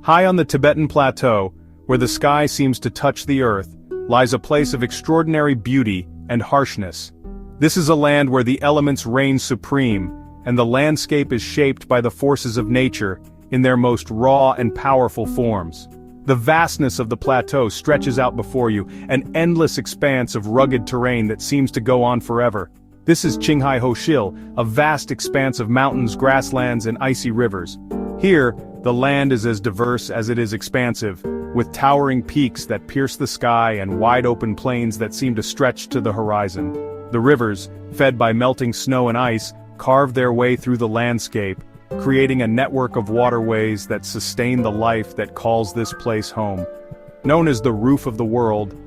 High on the Tibetan Plateau, where the sky seems to touch the earth, lies a place of extraordinary beauty and harshness. This is a land where the elements reign supreme, and the landscape is shaped by the forces of nature in their most raw and powerful forms. The vastness of the plateau stretches out before you, an endless expanse of rugged terrain that seems to go on forever. This is Qinghai Hoh Xil, a vast expanse of mountains, grasslands, and icy rivers. Here, the land is as diverse as it is expansive, with towering peaks that pierce the sky and wide-open plains that seem to stretch to the horizon. The rivers, fed by melting snow and ice, carve their way through the landscape, creating a network of waterways that sustain the life that calls this place home. Known as the roof of the world,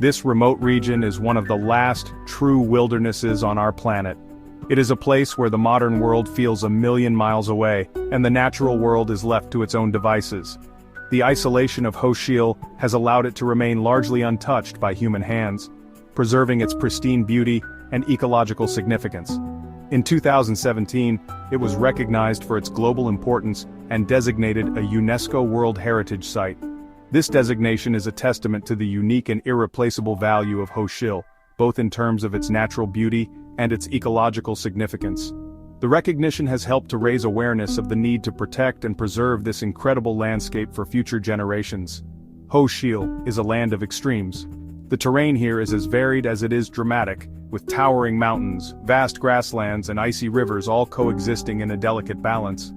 this remote region is one of the last true wildernesses on our planet. It is a place where the modern world feels a million miles away, and the natural world is left to its own devices. The isolation of Hoh Xil has allowed it to remain largely untouched by human hands, preserving its pristine beauty and ecological significance. In 2017, it was recognized for its global importance and designated a UNESCO World Heritage Site. This designation is a testament to the unique and irreplaceable value of Hoh Xil, both in terms of its natural beauty and its ecological significance. The recognition has helped to raise awareness of the need to protect and preserve this incredible landscape for future generations. Hoh Xil is a land of extremes. The terrain here is as varied as it is dramatic, with towering mountains, vast grasslands, and icy rivers all coexisting in a delicate balance.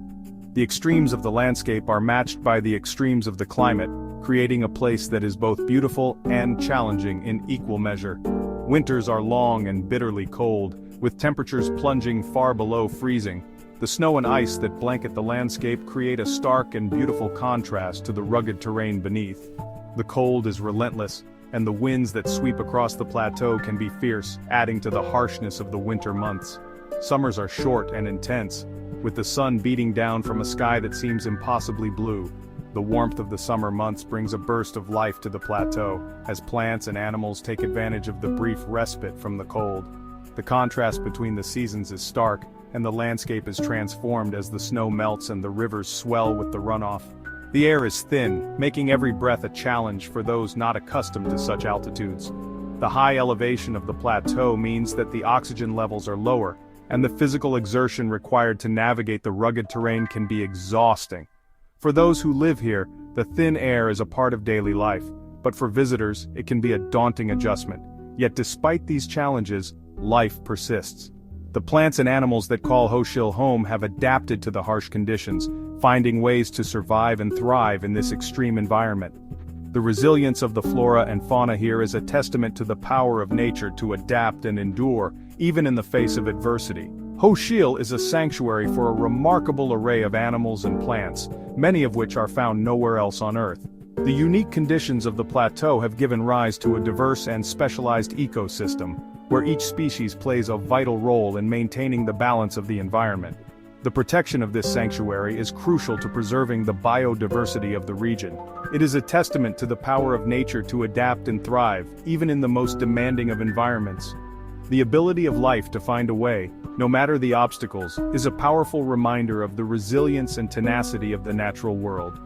The extremes of the landscape are matched by the extremes of the climate, creating a place that is both beautiful and challenging in equal measure. Winters are long and bitterly cold, with temperatures plunging far below freezing. The snow and ice that blanket the landscape create a stark and beautiful contrast to the rugged terrain beneath. The cold is relentless, and the winds that sweep across the plateau can be fierce, adding to the harshness of the winter months. Summers are short and intense, with the sun beating down from a sky that seems impossibly blue. The warmth of the summer months brings a burst of life to the plateau, as plants and animals take advantage of the brief respite from the cold. The contrast between the seasons is stark, and the landscape is transformed as the snow melts and the rivers swell with the runoff. The air is thin, making every breath a challenge for those not accustomed to such altitudes. The high elevation of the plateau means that the oxygen levels are lower, and the physical exertion required to navigate the rugged terrain can be exhausting. For those who live here, the thin air is a part of daily life, but for visitors, it can be a daunting adjustment. Yet despite these challenges, life persists. The plants and animals that call Hoh Xil home have adapted to the harsh conditions, finding ways to survive and thrive in this extreme environment. The resilience of the flora and fauna here is a testament to the power of nature to adapt and endure, even in the face of adversity. Hoh Xil is a sanctuary for a remarkable array of animals and plants, many of which are found nowhere else on Earth. The unique conditions of the plateau have given rise to a diverse and specialized ecosystem, where each species plays a vital role in maintaining the balance of the environment. The protection of this sanctuary is crucial to preserving the biodiversity of the region. It is a testament to the power of nature to adapt and thrive, even in the most demanding of environments. The ability of life to find a way, no matter the obstacles, is a powerful reminder of the resilience and tenacity of the natural world.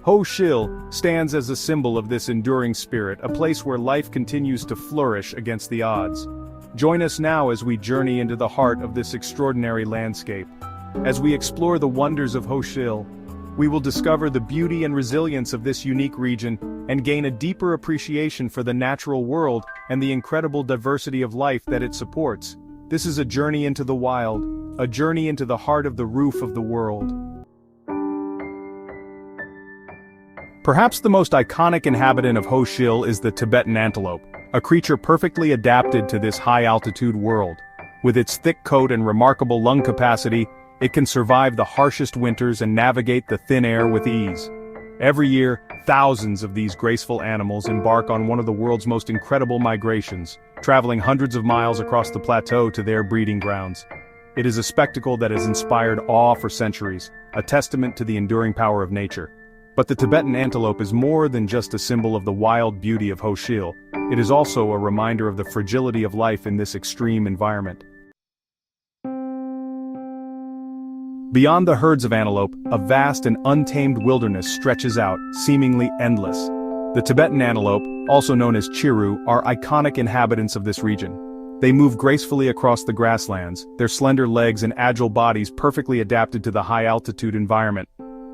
Hoh Xil stands as a symbol of this enduring spirit, a place where life continues to flourish against the odds. Join us now as we journey into the heart of this extraordinary landscape. As we explore the wonders of Hoh Xil, we will discover the beauty and resilience of this unique region and gain a deeper appreciation for the natural world and the incredible diversity of life that it supports. This is a journey into the wild, a journey into the heart of the roof of the world. Perhaps the most iconic inhabitant of Hoh Xil is the Tibetan antelope, a creature perfectly adapted to this high-altitude world. With its thick coat and remarkable lung capacity, it can survive the harshest winters and navigate the thin air with ease. Every year, thousands of these graceful animals embark on one of the world's most incredible migrations, traveling hundreds of miles across the plateau to their breeding grounds. It is a spectacle that has inspired awe for centuries, a testament to the enduring power of nature. But the Tibetan antelope is more than just a symbol of the wild beauty of Hoh Xil. It is also a reminder of the fragility of life in this extreme environment. Beyond the herds of antelope, a vast and untamed wilderness stretches out, seemingly endless. The Tibetan antelope, also known as chiru, are iconic inhabitants of this region. They move gracefully across the grasslands, their slender legs and agile bodies perfectly adapted to the high-altitude environment.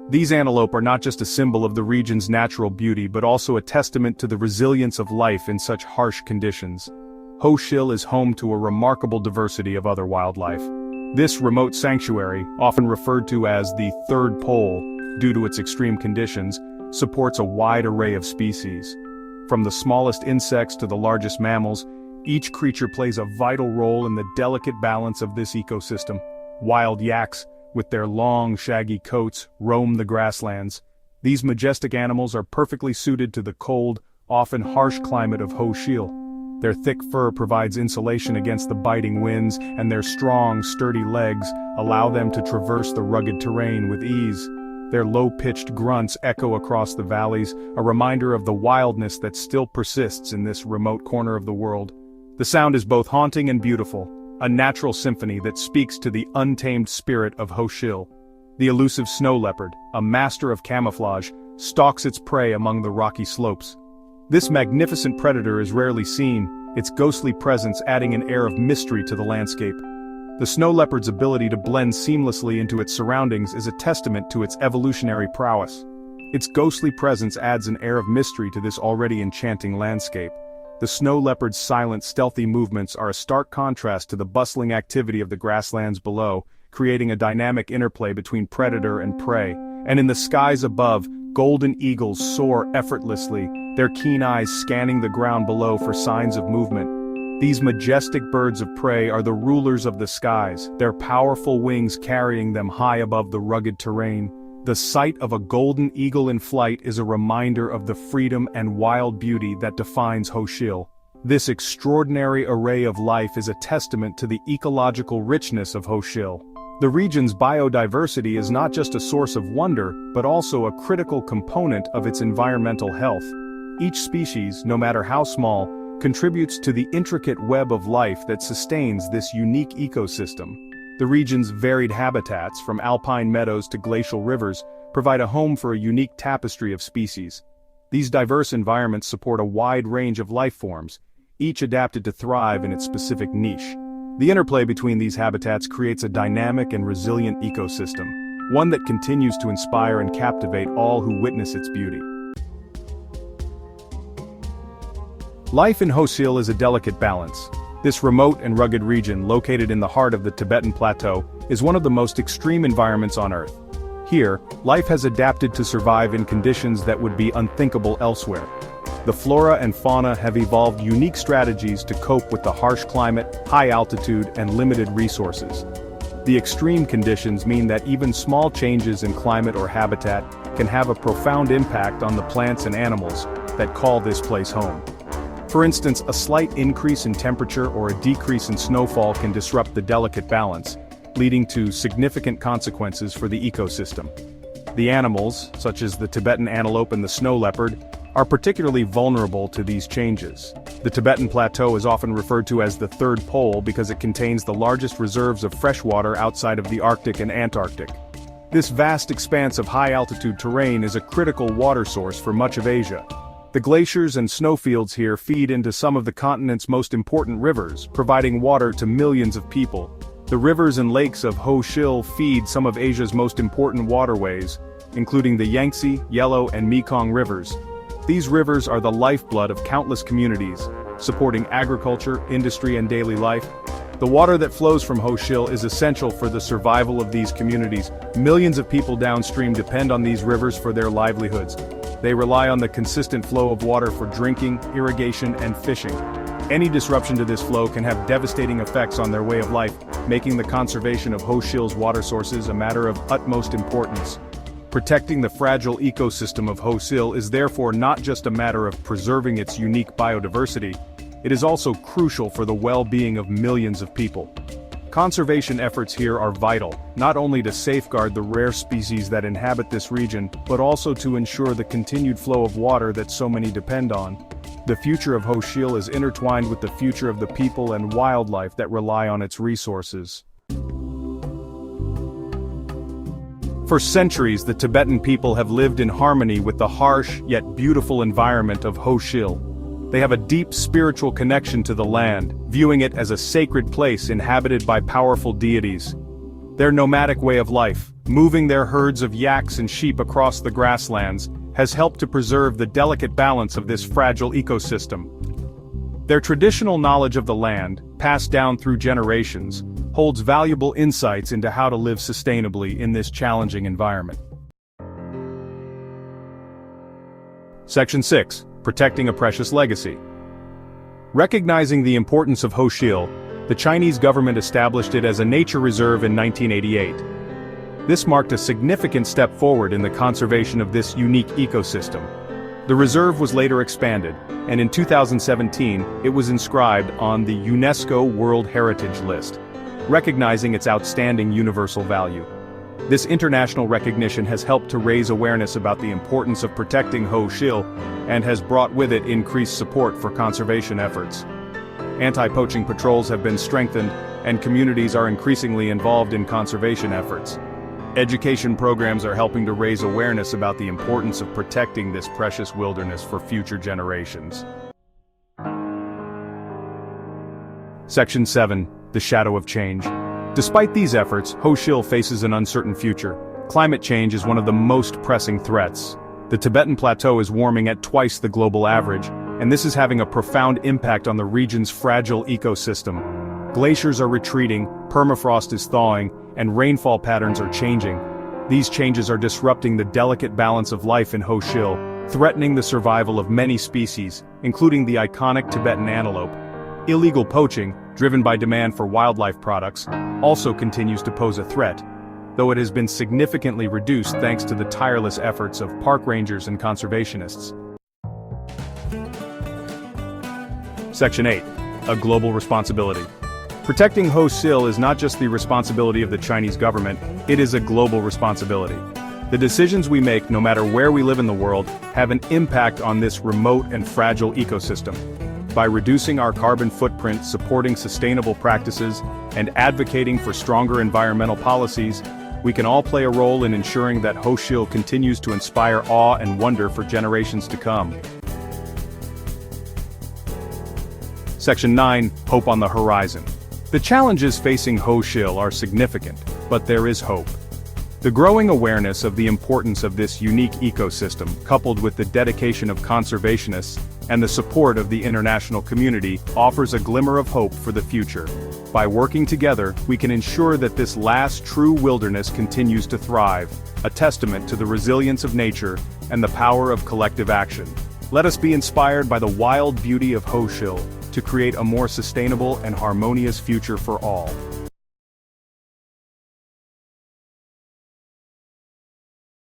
These antelope are not just a symbol of the region's natural beauty but also a testament to the resilience of life in such harsh conditions. Hoh Xil is home to a remarkable diversity of other wildlife. This remote sanctuary, often referred to as the Third Pole due to its extreme conditions, supports a wide array of species. From the smallest insects to the largest mammals, each creature plays a vital role in the delicate balance of this ecosystem. Wild yaks, with their long, shaggy coats, roam the grasslands. These majestic animals are perfectly suited to the cold, often harsh climate of Hoh Xil. Their thick fur provides insulation against the biting winds, and their strong, sturdy legs allow them to traverse the rugged terrain with ease. Their low-pitched grunts echo across the valleys, a reminder of the wildness that still persists in this remote corner of the world. The sound is both haunting and beautiful, a natural symphony that speaks to the untamed spirit of Hoh Xil. The elusive snow leopard, a master of camouflage, stalks its prey among the rocky slopes. This magnificent predator is rarely seen, its ghostly presence adding an air of mystery to the landscape. The snow leopard's ability to blend seamlessly into its surroundings is a testament to its evolutionary prowess. Its ghostly presence adds an air of mystery to this already enchanting landscape. The snow leopard's silent, stealthy movements are a stark contrast to the bustling activity of the grasslands below, creating a dynamic interplay between predator and prey. And in the skies above, golden eagles soar effortlessly, their keen eyes scanning the ground below for signs of movement. These majestic birds of prey are the rulers of the skies, their powerful wings carrying them high above the rugged terrain. The sight of a golden eagle in flight is a reminder of the freedom and wild beauty that defines Hoh Xil. This extraordinary array of life is a testament to the ecological richness of Hoh Xil. The region's biodiversity is not just a source of wonder, but also a critical component of its environmental health. Each species, no matter how small, contributes to the intricate web of life that sustains this unique ecosystem. The region's varied habitats, from alpine meadows to glacial rivers, provide a home for a unique tapestry of species. These diverse environments support a wide range of life forms, each adapted to thrive in its specific niche. The interplay between these habitats creates a dynamic and resilient ecosystem, one that continues to inspire and captivate all who witness its beauty. Life in Hoh Xil is a delicate balance. This remote and rugged region, located in the heart of the Tibetan Plateau, is one of the most extreme environments on Earth. Here, life has adapted to survive in conditions that would be unthinkable elsewhere. The flora and fauna have evolved unique strategies to cope with the harsh climate, high altitude, and limited resources. The extreme conditions mean that even small changes in climate or habitat can have a profound impact on the plants and animals that call this place home. For instance, a slight increase in temperature or a decrease in snowfall can disrupt the delicate balance, leading to significant consequences for the ecosystem. The animals, such as the Tibetan antelope and the snow leopard, are particularly vulnerable to these changes. The Tibetan Plateau is often referred to as the Third Pole because it contains the largest reserves of fresh water outside of the Arctic and Antarctic. This vast expanse of high-altitude terrain is a critical water source for much of Asia. The glaciers and snowfields here feed into some of the continent's most important rivers, providing water to millions of people. The rivers and lakes of Hoh Xil feed some of Asia's most important waterways, including the Yangtze, Yellow, and Mekong rivers. These rivers are the lifeblood of countless communities, supporting agriculture, industry, and daily life. The water that flows from Hoh Xil is essential for the survival of these communities. Millions of people downstream depend on these rivers for their livelihoods. They rely on the consistent flow of water for drinking, irrigation, and fishing. Any disruption to this flow can have devastating effects on their way of life, making the conservation of Hoh Xil's water sources a matter of utmost importance. Protecting the fragile ecosystem of Hoh Xil is therefore not just a matter of preserving its unique biodiversity, it is also crucial for the well-being of millions of people. Conservation efforts here are vital, not only to safeguard the rare species that inhabit this region, but also to ensure the continued flow of water that so many depend on. The future of Hoh Xil is intertwined with the future of the people and wildlife that rely on its resources. For centuries, the Tibetan people have lived in harmony with the harsh yet beautiful environment of Hoh Xil. They have a deep spiritual connection to the land, viewing it as a sacred place inhabited by powerful deities. Their nomadic way of life, moving their herds of yaks and sheep across the grasslands, has helped to preserve the delicate balance of this fragile ecosystem. Their traditional knowledge of the land, passed down through generations, holds valuable insights into how to live sustainably in this challenging environment. Section 6. Protecting a Precious Legacy. Recognizing the importance of Hoh Xil, the Chinese government established it as a nature reserve in 1988. This marked a significant step forward in the conservation of this unique ecosystem. The reserve was later expanded, and in 2017, it was inscribed on the UNESCO World Heritage List, recognizing its outstanding universal value. This international recognition has helped to raise awareness about the importance of protecting Hoh Xil, and has brought with it increased support for conservation efforts. Anti-poaching patrols have been strengthened, and communities are increasingly involved in conservation efforts. Education programs are helping to raise awareness about the importance of protecting this precious wilderness for future generations. Section 7. The Shadow of Change. Despite these efforts, Hoh Xil faces an uncertain future. Climate change is one of the most pressing threats. The Tibetan Plateau is warming at twice the global average, and this is having a profound impact on the region's fragile ecosystem. Glaciers are retreating, permafrost is thawing, and rainfall patterns are changing. These changes are disrupting the delicate balance of life in Hoh Xil, threatening the survival of many species, including the iconic Tibetan antelope. Illegal poaching, driven by demand for wildlife products, also continues to pose a threat, though it has been significantly reduced thanks to the tireless efforts of park rangers and conservationists. Section 8. A Global Responsibility. Protecting Hoh Xil is not just the responsibility of the Chinese government, it is a global responsibility. The decisions we make, no matter where we live in the world, have an impact on this remote and fragile ecosystem. By reducing our carbon footprint, supporting sustainable practices, and advocating for stronger environmental policies, we can all play a role in ensuring that Hoh Xil continues to inspire awe and wonder for generations to come. Section 9. Hope on the Horizon. The challenges facing Hoh Xil are significant, but there is hope. The growing awareness of the importance of this unique ecosystem, coupled with the dedication of conservationists and the support of the international community, offers a glimmer of hope for the future. By working together, we can ensure that this last true wilderness continues to thrive, a testament to the resilience of nature and the power of collective action. Let us be inspired by the wild beauty of Hoh Xil to create a more sustainable and harmonious future for all.